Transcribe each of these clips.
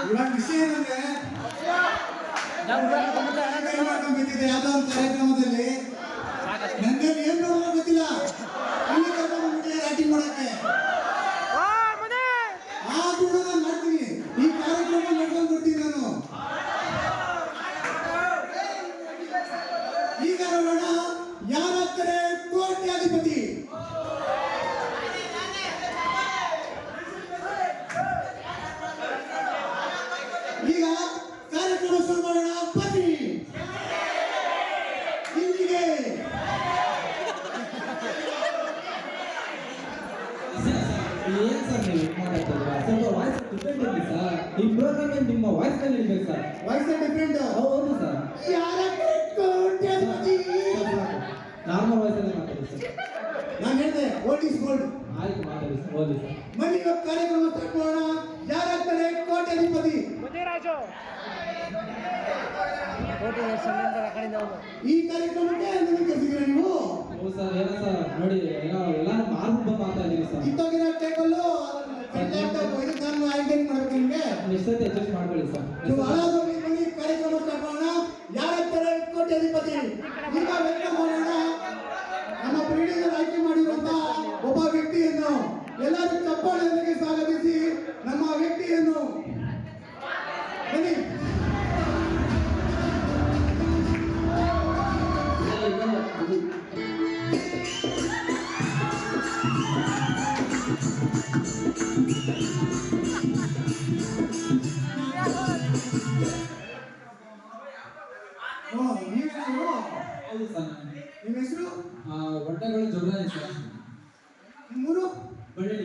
ಇವಾಗ ವಿಷಯ ಏನಂದ್ರೆ ಮಾಡ್ಕೊಂಡ್ಬಿಟ್ಟಿದೆ ಯಾವ್ದೋ ಒಂದು ಕಾರ್ಯಕ್ರಮದಲ್ಲಿ ನನಗೆ ಏನ್ ನೋಡೋದು ಗೊತ್ತಿಲ್ಲ ಇಲ್ಲಿ ಕರ್ಕೊಂಡ್ಬಿಟ್ಟಿದ್ದಾರೆ ಆಕ್ಟಿಂಗ್ ಮಾಡಕ್ಕೆ ಆದ್ರೂ ನಾನು ಮಾಡ್ತೀನಿ ಈ ಕಾರ್ಯಕ್ರಮ ನಡ್ಕೊಂಡು ಬರ್ತೀನಿ ನಾನು ಈಗ ನೋಡೋಣ ಯಾರಾಗ್ತಾರೆ ಕೋಟ್ಯಾಧಿಪತಿ ಈಗ ಕಾರ್ಯಕ್ರಮ ಶುರು ಮಾಡೋಣ ಬನ್ನಿ ಇಲ್ಲಿಗೆ ಏನ್ ಸರ್ ನೀವು ಮಾತಾಡ್ತಿದ್ದೀರಾ ಸ್ವಲ್ಪ ವಾಯ್ಸ್ ಡಿಫ್ರೆಂಟ್ ಇರಲಿ ಸರ್ ಈ ಪ್ರೋಗ್ರಾಮ್ ನಿಮ್ಮ ವಾಯ್ಸ್ ನಲ್ಲಿ ಇರ್ಬೇಕು ಸರ್ ವಾಯ್ಸ್ ಡಿಫ್ರೆಂಟ್ ಹೌದು ಸರ್ ಯಾರಾಗ್ತಾರೆ ಕೋಟ್ಯಾಧಿಪತಿ ನಾರ್ಮಲ್ ವಾಯ್ಸ್ ಅಲ್ಲಿ ಮಾತಾಡಿ ಸರ್ ನಾನು ಹೇಳಿದೆ ಓಲ್ಡ್ ಈಸ್ ಗೋಲ್ಡ್ ಆಯ್ತು ಮಾತಾಡಿ ಸರ್ ಓದಿ ಸರ್ ಬನ್ನಿ ಇವಾಗ ಕಾರ್ಯಕ್ರಮ ಸ್ಟಾರ್ಟ್ ಮಾಡೋಣ ಯಾರಾಗ್ತಾರೆ ಕೋಟ್ಯಾಧಿಪತಿ ಈ ಕಾರ್ಯಕ್ರಮಕ್ಕೆ ನನಗೆ ಕರೆಸಿದ್ದೀರಾ ನೀವು ಹೌದು ಸರ್ ಏನೋ ಸರ್ ನೋಡಿ ಎಲ್ಲಾನು ಮಾರ್ಕ್ ಬಂದು ಮಾತಾ ಇದೀವಿ ಸರ್ ಇತ್ತೋಗಿರೋ ಟೇಬಲ್ಲು ಇದಕ್ಕೆ ನಾನು ಆಯ್ಕೆ ಮಾಡ್ಬೇಕು ನಿಮಗೆ ನಿಶ್ಚಿತ ಅಡ್ಜಸ್ಟ್ ಮಾಡ್ಕೊಳ್ಳಿ ಸರ್ ನೀವು ಹಳಾದಲ್ಲಿ ಬನ್ನಿ ಕಾರ್ಯಕ್ರಮ ಸ್ಟಾರ್ಟ್ ಮಾಡೋಣ ಯಾರಾಗ್ತಾರೆ ಕೋಟ್ಯಾಧಿಪತಿ ಈಗ ವೆಲ್ಕಮ್ ಮಾಡೋಣ ನಮ್ಮ ಪ್ರೀಡಿಗರು ಆಯ್ಕೆ ಮಾಡಿರುವಂತ ಒಬ್ಬ ವ್ಯಕ್ತಿಯನ್ನು ಎಲ್ಲರೂ ಚಪ್ಪಾಳೆಯೊಂದಿಗೆ ಸ್ವಾಗತಿಸಿ ನಮ್ಮ ವ್ಯಕ್ತಿಯನ್ನು ಬನ್ನಿ ಹೌದು ಸರ್ ನಿಮ್ಮ ಹೆಸರು ಹೊಟ್ಟೆಗಳು ಜೋರಾಗಿ ಸರ್ ನಿಮ್ಮೂರು ಬಳ್ಳಿ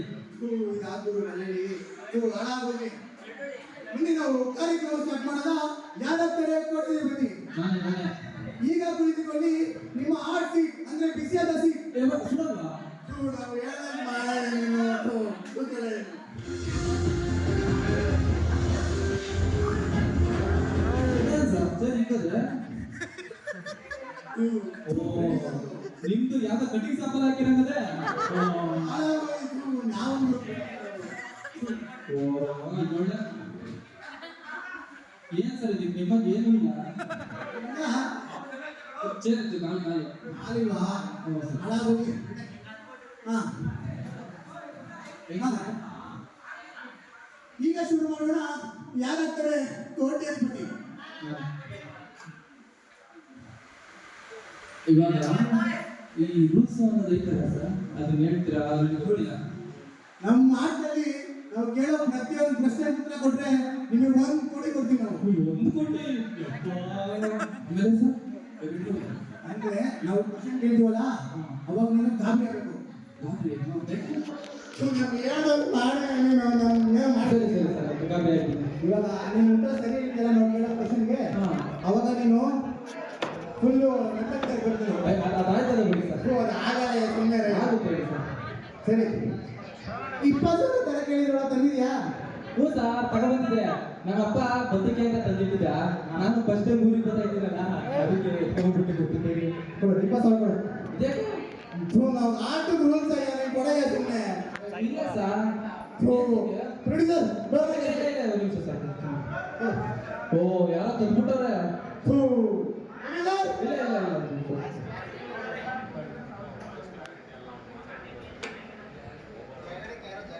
ಇದಾದ್ರು ಮನೆಯಲ್ಲಿ ನೀವು ಹಾಳಾಗೋಗಿ ಮುಂದೆ ನಾವು ಕಾರ್ಯಕ್ರಮ ಸ್ಟಾರ್ಟ್ ಮಾಡೋದ ಯಾರಾಗ್ತಾರೆ ಕೋಟ್ಯಾಧಿಪತಿ ನಾನೇ ಈಗ ಕುಳಿತುಕೊಳ್ಳಿ ನಿಮ್ಮ ಆರ್ಟ್ ಸೀಟ್ ಅಂದ್ರೆ ಬಿಸಿಯಾದ ಸೀಟ್ ಸುಡಲ್ಲ ನಾವು ಹೇಳೋದು ಮಾಡೋಣ ನೀವು ಕೂತ್ಕೊಳ್ಳಿ. ಸರ್ ಹಿಂಗದೆ ನಿಮ್ದು ಯಾವ್ದೋ ಕಟಿಂಗ್ ಸಾಂಬಲ್ ಹಾಕಿರಂಗದೆ ಹಾಳಾಗೋಯ್ತು, ನಾವು ಏನ್ ಸರ್ ಇದು ನಿಮಗೆ ಏನೂ ಇಲ್ಲ ಚೇರ್ ನಾನು ಅಲ್ವಾ ಹಾಳಾಗೋಗಿ ಹಾ ಈಗ ಶುರು ಮಾಡೋಣ ಯಾರಾಗ್ತಾರೆ ಕೋಟ್ಯಾಧಿಪತಿ ಇವಾಗ ಈ ರೂಲ್ಸ್ ಅನ್ನೋದು ಐತಲ್ಲ ಸರ್ ಅದನ್ನ ಹೇಳ್ತೀರಾ ಅದನ್ನ ಕೊಡಿಲ್ಲ ನಮ್ಮ ಮಾತಿನಲ್ಲಿ ನಾವು ಕೇಳೋ ಪ್ರತಿಯೊಂದು ಪ್ರಶ್ನೆ ಉತ್ತರ ಕೊಟ್ರೆ ನಿಮಗೆ 1 ಕೋಟಿ ಕೊಡ್ತೀವಿ ನಾವು 1 ಕೋಟಿ ಆಮೇಲೆ ಸರ್ ಅಂದ್ರೆ ನಾವು ಕ್ವಶನ್ ಕೇಳ್ತೀವಲ್ಲ ಅವಾಗ ನನಗೆ ಗಾಬರಿ ಆಗಬೇಕು ನಮ್ಗೆ ಹೇಳೋದು ಸರಿ ಸರಿ ಸರ್ ಗಾಬರಿ ಆಯ್ತು ಇವಾಗ ನೀನು ಉತ್ತರ ಸರಿ ಇದೆಯಲ್ಲ ನಾವು ಕೇಳೋ ಕ್ವಶನ್ಗೆ ಅವಾಗ ನೀನು ಫುಲ್ಲು ಬರ್ತೀನಿ ಅದಾಯ್ತಲ್ಲ ಬಿಡಿ ಸರ್ ಅದು ಆಗಲ್ಲ ಸುಮ್ಮನೆ ಆಗುತ್ತೆ ಹೇಳಿ ಸರ್ ಸರಿ 20 ತರ ಕೇಳಿದ್ರೊಳ ತಂದಿದ್ಯಾ ಹ್ಞೂ ಸರ್ ತಗೊಂಡ್ಬಂದಿದ್ದೆ ನಮ್ಮಪ್ಪ ಬದುಕೆ ಅಂತ ತಂದಿದ್ದ ನಾನು ಫಸ್ಟ್ ಟೈಮ್ ಊರಿಗೆ ಗೊತ್ತಾಯ್ತಿರಲ್ಲ ಅದಕ್ಕೆ ತಗೊಂಡ್ಬಿಟ್ಟು ಕೊಟ್ಟಿದ್ದೇನೆ ಕೊಡು 20,000 ಕೊಡು ಇದೇಕೆ ನಾವು ಆಟದ ರೂಲ್ಸ್ ಯಾರು ಕೊಡಯ್ಯ ಸುಮ್ಮನೆ ಇಲ್ಲ ಸರ್ ಪ್ರೊಡ್ಯೂಸರ್ ಒಂದು ನಿಮಿಷ ಸರ್ ಓ ಯಾರೋ ತಂದ್ಬಿಟ್ಟವ್ರೆ ಇಲ್ಲ ಇಲ್ಲ ಇಲ್ಲ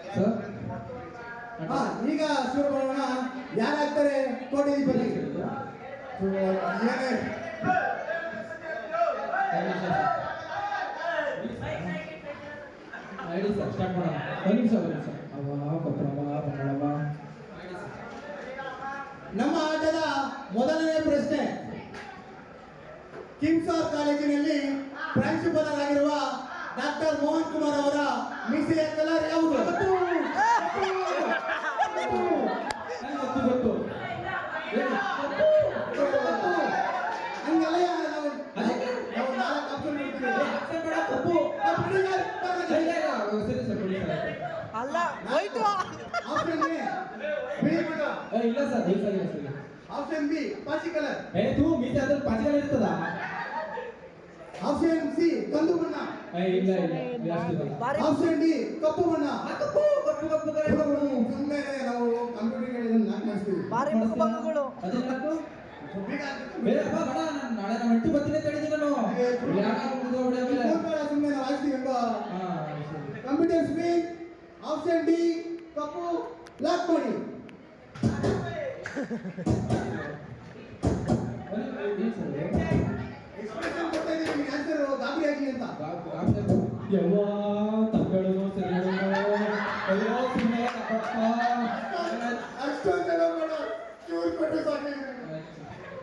ಸರ್ ಈಗ ಶುರು ಮಾಡೋಣ ಯಾರಾಗ್ತಾರೆ ಕೋಟ್ಯಾಧಿಪತಿ ಹೇಳಿ ಸರ್ ಸ್ಟಾರ್ಟ್ ಮಾಡೋಣ ಒಂದು ನಿಮಿಷ ನಮ್ಮ ಆಟದ ಮೊದಲನೇ ಪ್ರಶ್ನೆ ಕಿಮ್ಸಾರ್ ಕಾಲೇಜಿನಲ್ಲಿ ಪ್ರಾಂಶುಪಾಲರಾಗಿರುವ ಡಾಕ್ಟರ್ ಮೋಹನ್ ಕುಮಾರ್ ಅವರ ಮೀಸೆಯ ಕಲರ್ ಯಾವುದು? ಗೊತ್ತು ಹಂಗೆಲ್ಲ ನಾವು 4 ಆಪ್ಷನ್ ಅಲ್ಲ ಹೋಯ್ತು ಆಪ್ಷನ್ ಎ ಬಿಳಿ ಬಣ್ಣ, ಇಲ್ಲ ಸರ್ ಆಪ್ಷನ್ ಬಿ ಪಾಚಿ ಕಲರ್, ಮೀಸೆ ಅದ್ರ ಪಾಚಿಗಳು ಇರ್ತದ ಆಪ್ಷನ್ ಸಿ ಕಂದು ಬಣ್ಣ, ಇಲ್ಲ ಇಲ್ಲ ಆಪ್ಷನ್ ಡಿ ಕಪ್ಪು ಬಣ್ಣ. ಕಪ್ಪು ಸುಮ್ಮನೆ ಆರು ಮಕ್ಕಳು ಅದೇನಾಯ್ತು ಬೀಗ ಹಾಕ್ಬಿಟ್ಟು ಬೇಡಪ್ಪ ಬೇಡ ನಾನು ನಾಳೆ ನಮ್ಮ ಹೆಂಡತಿ ಬರ್ತೀನಿ ಅಂತ ಹೇಳಿದ್ದೀನಿ ನಾನು ಇಲ್ಲಿ ಯಾಕೆ ಮುಗಿದೋಗ್ಬಿಡಿ ಆಮೇಲೆ ಸುಮ್ಮನೆ ನಾವು ಹಾಕ್ತೀವಿ ಅಂತ ಹಾ ಸರಿ ಕಂಪ್ಯೂಟರ್ ಸ್ಕ್ರೀನ್ ಆಪ್ಷನ್ ಡಿ ಕಪ್ಪು ಲಾಕ್ ಮಾಡಿ ಏನು ಸರ್ ಎಕ್ಸ್ಪ್ರೆಷನ್ ಕೊಡ್ತಾ ಇದ್ದೀನಿ ನಿಮ್ಗೆ ಆನ್ಸರ್ ಗಾಬರಿ ಆಗಿ ಅಂತ ಯವ್ವ ತಪ್ಪೇಳೋದು ಸರಿ ಹೇಳೋದು ಅಯ್ಯೋ ಸುಮ್ಮನೆ ಅಷ್ಟೊಂದು ಜನ ಮಾಡೋ ಚೂರು ಕೊಟ್ಟು ಸಾಕಿದ್ದೀನಿ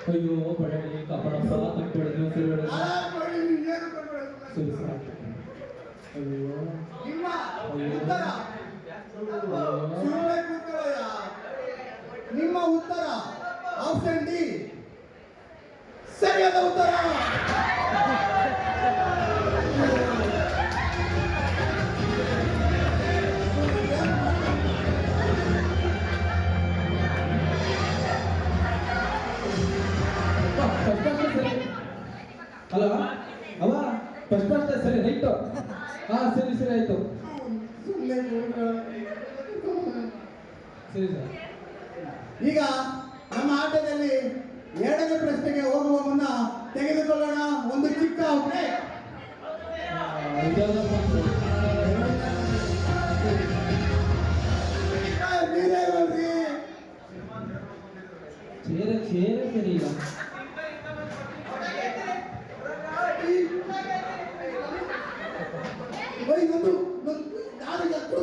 ಅಯ್ಯೋ ಬಡಡಿ ಕಪಡಪ್ಪ ತಪ್ಪೇಳೋದು ಸರಿ ಹೇಳೋದು ಲಾಕ್ ಮಾಡಿ ನೀವು ಏನು ಕೊಡ್ಬೇಡ ಸರಿ ಸರ್ ಅಯ್ಯೋ ನಿಮ್ಮ ಉತ್ತರ ಸುಮ್ಮನೆ ಕೂತ್ಕೊಳ್ಳಯ್ಯ ನಿಮ್ಮ ಉತ್ತರ ಆಪ್ಷನ್ ಡಿ ಸರಿಯಾದ ಉತ್ತರ ಹಲೋ ಅವ ಫಸ್ಟ್ ಸರಿ ರೈಟು ಹಾ ಸರಿ ಸರಿ ಆಯ್ತು ಸುಮ್ಮನೆ ಸರಿ ಸರ್ ಈಗ ನಮ್ಮ ಆಟದಲ್ಲಿ ಎರಡನೇ ಪ್ರಶ್ನೆಗೆ ಹೋಗುವ ಮುನ್ನ ತೆಗೆದುಕೊಳ್ಳೋಣ ಒಂದು ಚಿಕ್ಕ ಬ್ರೇಕ್ ನೀರೇ ಬರ್ರಿ ಚೇರೆ ಚೇರೆ ಸರಿ ಇಲ್ಲ ಬೈ ನಂದು ನಾನು ಎತ್ತು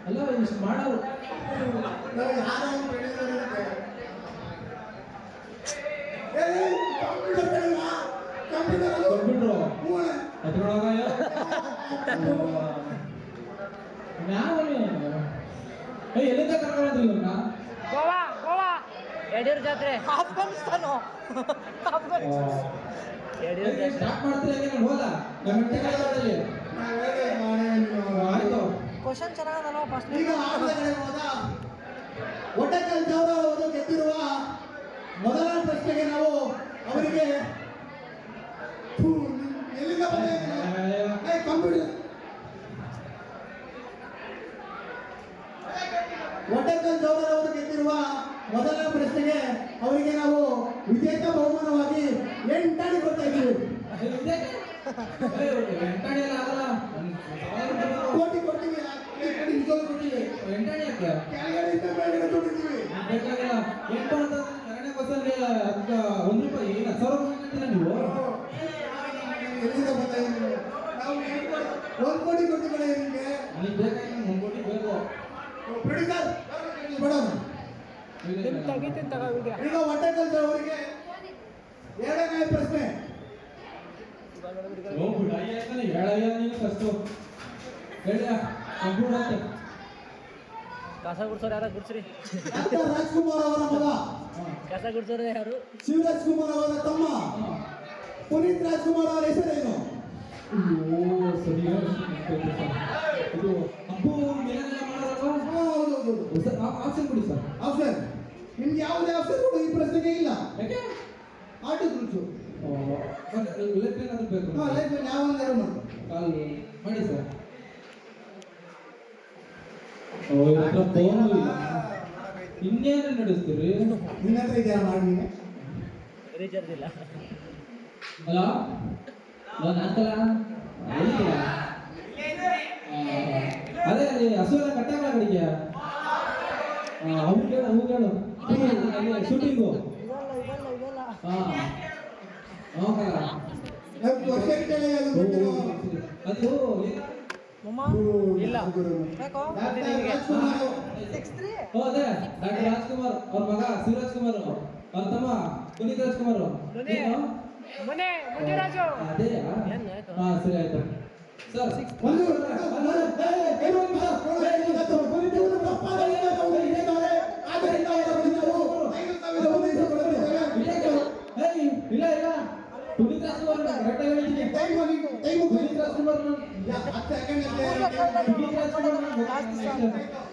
ಅಲ್ಲ ಇಷ್ಟು ಮಾಡೋರು ನಾವು ಯಾರೋ ಕಂಪ್ಯೂಟರ್ ಕಂಪ್ಯೂಟ್ರು ಅದ್ರೊಳಗ ಯಾವ ಎಲ್ಲಿಂದ ಕರ್ಕೊಂಡ್ರಿ ಇವ್ರನ್ನ ಗೋವಾ ಗೋವಾ ಯಡಿಯೂರು ಜಾತ್ರೆ ಆಫ್ಘಾನಿಸ್ತಾನ ಯಡಿಯೂರು ಜಾತ್ರೆ ಸ್ಟಾರ್ಟ್ ಮಾಡ್ತೀರಿ ಹಂಗೆ ನಾನು ಹೋದ ನಮ್ಮ ಇಂಟಿಗಾಲದಲ್ಲಿ ಆಯ್ತು ಕ್ವಶನ್ ಚೆನ್ನಾಗದಲ್ಲ ಫಸ್ಟ್ ಈಗ ಆಟದಲ್ಲಿ ಹೋದ ಒಟ್ಟಕಲ್ ಜವರ ಅವರು ಗೆದ್ದಿರುವ ಮೊದಲ ಪ್ರಶ್ನೆಗೆ ನಾವು ಅವರಿಗೆ ಥು, ಎಲ್ಲಿಂದ ಬಂದಿದ್ದೀರಾ? ಕಂಪ್ಯೂಟರ್ ಒಟ್ಟಕಲ್ ಜವರ ಅವರು ಗೆದ್ದಿರುವ ಮೊದಲ ಪ್ರಶ್ನೆಗೆ ಅವರಿಗೆ ನಾವು ವಿಜೇತ ಬಹುಮಾನವಾಗಿ 8 ಅಡಿ ಕೊಡ್ತಾ ಇದ್ದೀವಿ ಎಂಟಾಣಿ ಎಲ್ಲ ಆಗಲ್ಲ ಕೋಟಿ ಕೊಡ್ತೀವಿ ನಿಜವಾಗ್ಲೂ ಕೊಡ್ತೀವಿ ಎಂಟಾಣಿ ಯಾಕೆ ಕೆಳಗಡೆಯಿಂದ ಮೇಲ್ಗಡೆ ಕೊಟ್ಟಿದ್ದೀವಿ ಬೇಕಾಗಿಲ್ಲ ಎಂಟು ಅಂತ ಎರಡನೇ ಬಸ್ಸಲ್ಲಿ ಅದಕ್ಕೆ ಒಂದು ರೂಪಾಯಿ 10,000 ರೂಪಾಯಿ ಕಟ್ಟಿಲ್ಲ ನೀವು ಎಲ್ಲಿಂದ ಬರ್ತಾ ಇದ್ದೀವಿ ನಾವು 1 ಕೋಟಿ ಕೊಟ್ಟಿದ್ದೀವಿ ನಿಮಗೆ ನನಗೆ ಬೇಕಾಗಿಲ್ಲ 1 ಕೋಟಿ ಬೇಕು ಪ್ರೊಡ್ಯೂಸರ್ ಮೇಡಮ್ ತೆಗಿತೀನಿ ತಗೋ ವಿಡಿಯೋ ಈಗ ಒಟ್ಟಕಲ್ ಅವರಿಗೆ ಎರಡನೇ ಪ್ರಶ್ನೆ ಹೋಗ್ಬಿಡು ಅಯ್ಯ ಅಂತಾನೆ ಹೇಳಯ್ಯ ನೀನು ಫಸ್ಟು ಹೇಳಿಯ ಕಂಪ್ಯೂಟರ್ ಅಂತೆ ಕಸ ಗುಡ್ಸೋರು ಯಾರು ಗುಡ್ಸ್ರಿ ಡಾಕ್ಟರ್ ರಾಜ್ಕುಮಾರ್ ಅವರ ಮಗ ಕಸ ಗುಡ್ಸೋರು ಯಾರು ಶಿವರಾಜ್ ಕುಮಾರ್ ಅವರ ತಮ್ಮ ಪುನೀತ್ ರಾಜ್ಕುಮಾರ್ ಅವರ ಹೆಸರೇನು ಅಯ್ಯೋ ಸರಿ ಇದು ಅಪ್ಪು ಮೇಲೆಲ್ಲ ಮಾಡೋದಲ್ವಾ ಹೌದು ಸರ್ ಆಪ್ಷನ್ ಕೊಡಿ ಸರ್ ಆಪ್ಷನ್ ನಿಮ್ಗೆ ಯಾವುದೇ ಆಪ್ಷನ್ ಕೊಡು ಈ ಪ್ರಶ್ನೆಗೆ ಇಲ್ಲ ಯಾಕೆ ಆಟದ ರುಚು ಲೆಕ್ಕ ಏನಾದ್ರು ಬೇಕು ಲೈಫ್ ಯಾವಂದಾರು ಮಾಡ್ಕೊ ಕಾಲ್ ಮಾಡಿ ಸರ್ ಇವ್ರ ಹತ್ರ ಫೋನು ಇಲ್ಲ ಇನ್ನೇನು ನಡೆಸ್ತೀರಿ ನಿನ್ನ ಹತ್ರ ಇದೆಯಾ ಮಾಡಿ ನೀನೆ ರೀಚಾರ್ಜ್ ಇಲ್ಲ ಹಲೋ ಹಲೋ ನಾನ್ಕಲ್ಲ ಹೇಳಿದ್ದೀರಾ ಅದೇ ಅಲ್ಲಿ ಹಸು ಎಲ್ಲ ಕಟ್ಟಾಗಲ್ಲ ಕಡೆಗೆ ಅವ್ರಿಗೆ ಹೇಳು ಶೂಟಿಂಗು ಇದಲ್ಲ ಹಾಂ ಹೋಗಲ್ಲ ನಾವು ಕ್ವಶನ್ ಕೇಳಿ ಅದು ಗೊತ್ತಿರೋ ಅದು ಮಮ್ಮ ಇಲ್ಲ ಯಾಕೋ ಡಾಕ್ಟರ್ ರಾಜ್ಕುಮಾರ್ 6-3 ಓ ಅದೇ ಡಾಕ್ಟರ್ ರಾಜ್ಕುಮಾರ್ ಅವ್ರ ಮಗ ಶಿವರಾಜ್ ಕುಮಾರ್ ಅವ್ರ ತಮ್ಮ ಪುನೀತ್ ರಾಜ್ಕುಮಾರ್ ಮೊನ್ನೆ ಏನು ಮೊನ್ನೆ ರಾಜು ಅದೇ ಏನಾಯ್ತು? ಹಾ ಸರಿ ಆಯ್ತು ಸರ್ ಒಂದು ಆದ್ದರಿಂದ ಇಲ್ಲ ಇಲ್ಲ ಪುನೀತ್ ರಾಜ್ಕುಮಾರ್ ಕರೆಕ್ಟಾಗಿ ಹೇಳಿದ್ದೀನಿ ಪುನೀತ್ ರಾಜ್ಕುಮಾರ್ ಪುನೀತ್ ರಾಜ್ಕುಮಾರ್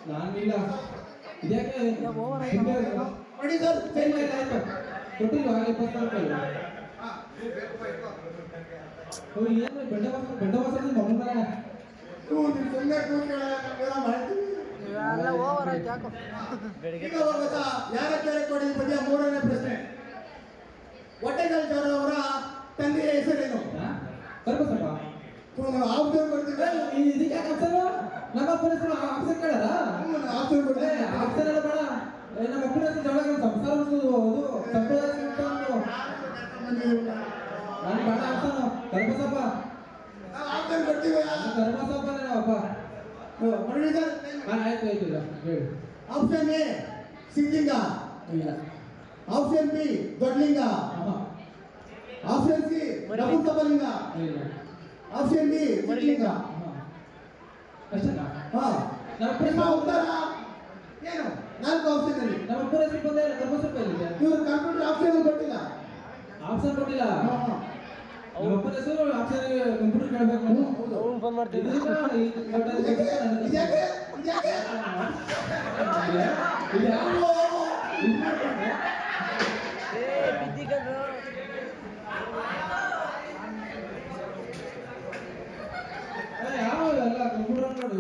ನಾನಿಲ್ಲ ಇದ್ಯಾಕೆ ನೋಡಿ ಸರ್ ಕೊಟ್ಟಿಲ್ವಾ 20,000 ರೂಪಾಯಿ ಓ ಏನು ಬೆಂಡ ಮಾಸ ಮಮ್ಮನ ನೀನು ಸುಮ್ಮನೆ ಕೂತ್ಕೊಳ್ಳ ನಾವೆಲ್ಲ ಮಾಡ್ತೀವಿ. ಇವೆಲ್ಲ ಓವರ್ ಆಯ್ತು ಯಾಕೋ ಈಗ ಹೋಗುತ್ತಾ ಯಾರ ಕೆರೆ ಕೊಡಿ ಬಗ್ಗೆ ಮೂರನೇ ಪ್ರಶ್ನೆ. ಹೊಟ್ಟೆಗಾಲ್ ಅವರ ತಂದೆಯ ಹೆಸರೇನು? ಕರ್ಬಸಪ್ಪ ನಾವು ಆಪ್ಷನ್ ಕೊಡ್ತೀವಿ. ಇದಕ್ಕೆ ಯಾಕೆ ಆಪ್ಷನ್? ನಮ್ಮ ಅಪ್ಪನ ಹೆಸರು ಆಪ್ಷನ್ ಕೇಳಾರ? ಆಪ್ಷನ್ ಕೊಡ್ತೀವಿ. ಆಪ್ಷನ್ ಎಲ್ಲ ಬೇಡ. ನಮ್ಮ ಅಪ್ಪನ ಹೆಸರು ಜೊಳಗೆ ಸಂಸಾರ ಉಳಿಸೋದು ಅದು ಸಂಪ್ರದಾಯ ನಾನು ಬೇಡ ಆಪ್ಷನ್. ಕರ್ಬಸಪ್ಪ ನಾವು ಆಪ್ಷನ್ ಕೊಡ್ತೀವಿ. ಕರ್ಬಸಪ್ಪ ಅಪ್ಪ. ಪ್ರೊಡ್ಯೂಸರ್ ಆಯ್ತು ಆಯ್ತು ಇಲ್ಲ ಹೇಳಿ. ಆಪ್ಷನ್ ಎ ಸಿದ್ಧಲಿಂಗ, ಇಲ್ಲ ಆಪ್ಷನ್ ಬಿ ದೊಡ್ಡಲಿಂಗ, ಅಮ್ಮ ಆಪ್ಷನ್ ಸಿ ನಪುಂಸಕಲಿಂಗ, ಇಲ್ಲ ಆಪ್ಷನ್ ಡಿ ಚಿಕ್ಕಲಿಂಗ. ಅಷ್ಟೇನಾ? ಹಾ ನಿಮ್ಮ ಉತ್ತರ ಏನು? 4 ಆಪ್ಷನ್ ಅಲ್ಲಿ ನಮ್ಮ ಅಪ್ಪನ ಹೆಸರು ಬಂದೆ ಕರ್ಬಸಪ್ಪ ಇಲ್ಲಿದೆ. ಇವರು ಕಂಪ್ಯೂಟರ್ ಆಪ್ಷನ್ ಕೊಟ್ಟಿಲ್ಲ. ಆಪ್ಷನ್ ಕೊಟ್ಟಿಲ್ಲ. ಹಾ, ಹಾ. ನಮ್ಮ ಅಪ್ಪನ ಹೆಸರು ಆಪ್ಷನ್ ಕಂಪ್ಯೂಟರ್ ಕೇಳಬೇಕು. ಅವ್ನು ಫೋನ್ ಮಾಡ್ತೀನಿ ಇದ್ಯಾಕೆ? ಇದ್ಯಾಕೆ? ಇದ್ಯಾಕೆ? ಏ ಬಿದ್ದಿಗಂದ್ರು ಯಾವ ಎಲ್ಲ ಕಂಪ್ಯೂಟರ್ ನೋಡಿ